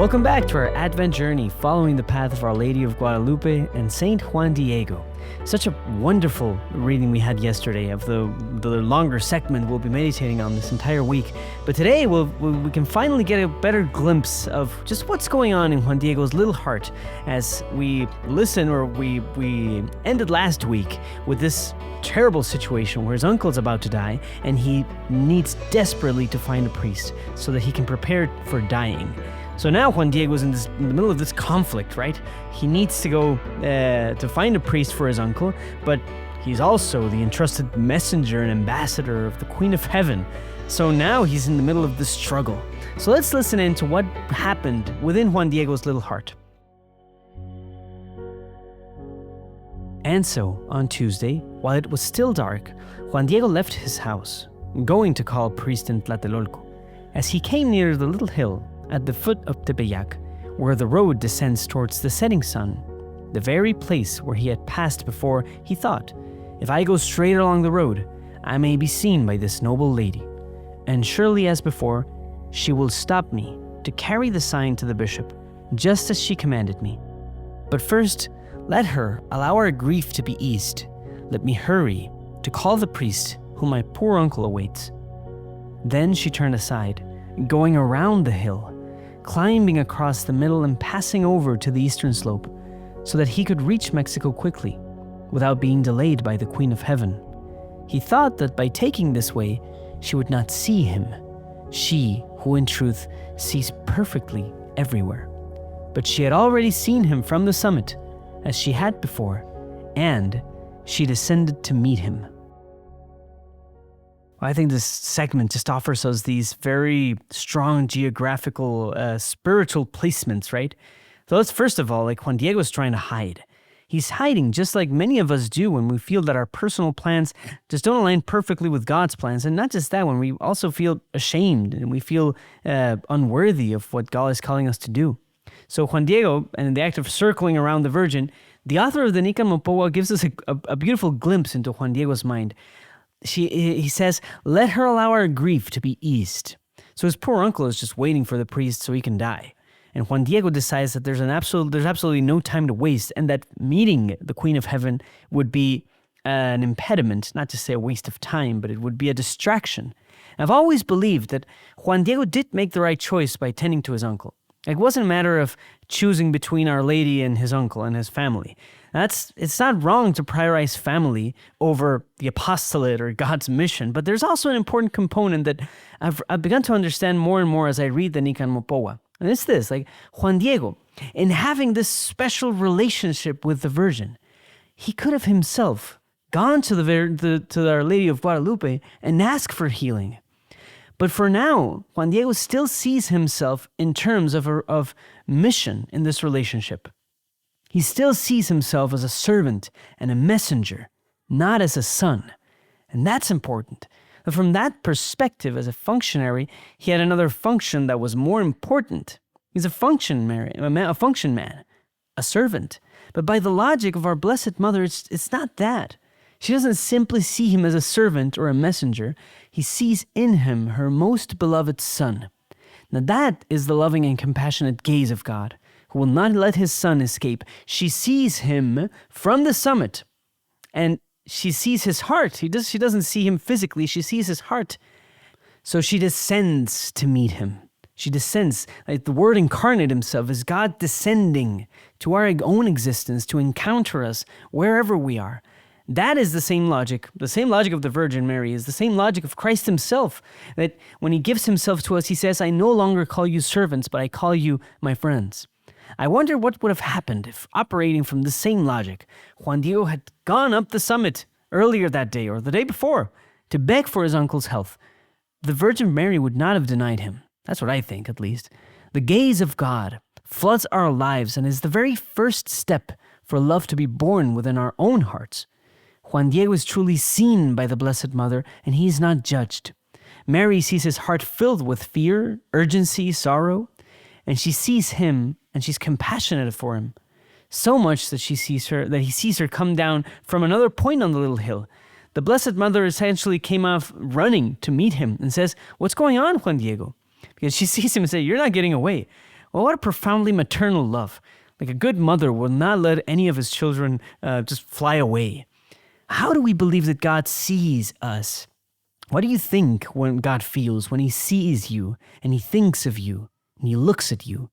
Welcome back to our Advent journey following the path of Our Lady of Guadalupe and Saint Juan Diego. Such a wonderful reading we had yesterday of the longer segment we'll be meditating on this entire week. But today we can finally get a better glimpse of just what's going on in Juan Diego's little heart as we listen, or we ended last week with this terrible situation where his uncle's about to die and he needs desperately to find a priest so that he can prepare for dying. So now Juan Diego's in the middle of this conflict, right? He needs to go to find a priest for his uncle, but he's also the entrusted messenger and ambassador of the Queen of Heaven. So now he's in the middle of this struggle. So let's listen in to what happened within Juan Diego's little heart. And so, on Tuesday, while it was still dark, Juan Diego left his house, going to call a priest in Tlatelolco. As he came near the little hill at the foot of Tepeyac, where the road descends towards the setting sun, the very place where he had passed before, he thought, if I go straight along the road, I may be seen by this noble lady, and surely as before, she will stop me to carry the sign to the bishop, just as she commanded me. But first, let her allow our grief to be eased. Let me hurry to call the priest whom my poor uncle awaits. Then she turned aside, going around the hill, climbing across the middle and passing over to the eastern slope, so that he could reach Mexico quickly, without being delayed by the Queen of Heaven. He thought that by taking this way, she would not see him, she who in truth sees perfectly everywhere. But she had already seen him from the summit, as she had before, and she descended to meet him. I think this segment just offers us these very strong geographical, spiritual placements, right? So let's first of all, like Juan Diego's trying to hide. He's hiding just like many of us do when we feel that our personal plans just don't align perfectly with God's plans. And not just that, when we also feel ashamed and we feel unworthy of what God is calling us to do. So Juan Diego, and in the act of circling around the Virgin, the author of the Nican Mopoa gives us a beautiful glimpse into Juan Diego's mind. He says, let her allow our grief to be eased. So his poor uncle is just waiting for the priest so he can die. And Juan Diego decides that there's absolutely no time to waste, and that meeting the Queen of Heaven would be an impediment, not to say a waste of time, but it would be a distraction. And I've always believed that Juan Diego did make the right choice by tending to his uncle. It wasn't a matter of choosing between Our Lady and his uncle and his family. It's not wrong to prioritize family over the apostolate or God's mission, but there's also an important component that I've begun to understand more and more as I read the Nican Mopoa. And it's this, like Juan Diego, in having this special relationship with the Virgin, he could have himself gone to to Our Lady of Guadalupe and asked for healing. But for now, Juan Diego still sees himself in terms of mission in this relationship. He still sees himself as a servant and a messenger, not as a son. And that's important. But from that perspective, as a functionary, he had another function that was more important. He's a function man, a servant. But by the logic of our Blessed Mother, it's not that. She doesn't simply see him as a servant or a messenger. He sees in him her most beloved son. Now that is the loving and compassionate gaze of God, who will not let his son escape. She sees him from the summit, and she sees his heart. She doesn't see him physically, she sees his heart. So she descends to meet him. She descends, like the Word incarnate himself is God descending to our own existence to encounter us wherever we are. That is the same logic. The same logic of the Virgin Mary is the same logic of Christ himself, that when he gives himself to us, he says, I no longer call you servants, but I call you my friends. I wonder what would have happened if, operating from the same logic, Juan Diego had gone up the summit earlier that day or the day before to beg for his uncle's health. The Virgin Mary would not have denied him. That's what I think, at least. The gaze of God floods our lives and is the very first step for love to be born within our own hearts. Juan Diego is truly seen by the Blessed Mother, and he is not judged. Mary sees his heart filled with fear, urgency, sorrow, and she sees him, and she's compassionate for him. So much that he sees her come down from another point on the little hill. The Blessed Mother essentially came off running to meet him and says, what's going on, Juan Diego? Because she sees him and says, you're not getting away. Well, what a profoundly maternal love. Like a good mother will not let any of his children just fly away. How do we believe that God sees us? What do you think when God feels when he sees you and he thinks of you and he looks at you?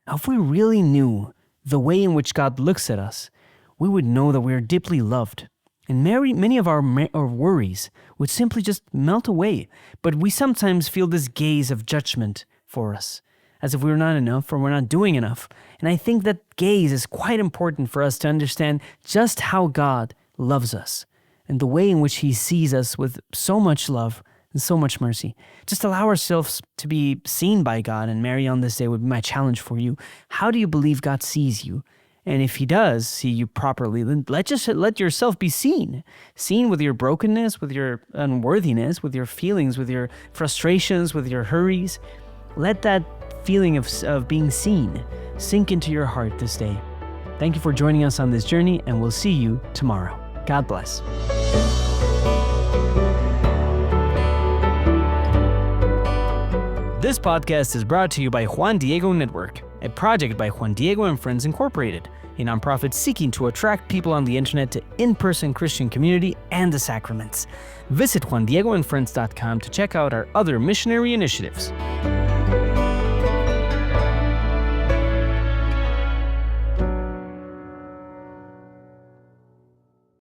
Now, if we really knew the way in which God looks at us, we would know that we are deeply loved. And many of our worries would simply just melt away. But we sometimes feel this gaze of judgment for us, as if we're not enough or we're not doing enough. And I think that gaze is quite important for us to understand just how God loves us and the way in which he sees us with so much love and so much mercy. Just allow ourselves to be seen by God. And Mary, on this day would be my challenge for you. How do you believe God sees you? And if he does see you properly, then let yourself be seen. Seen with your brokenness, with your unworthiness, with your feelings, with your frustrations, with your hurries. Let that feeling of being seen sink into your heart this day. Thank you for joining us on this journey, and we'll see you tomorrow. God bless. This podcast is brought to you by Juan Diego Network, a project by Juan Diego and Friends Incorporated, a nonprofit seeking to attract people on the internet to in-person Christian community and the sacraments. Visit JuanDiegoandFriends.com to check out our other missionary initiatives.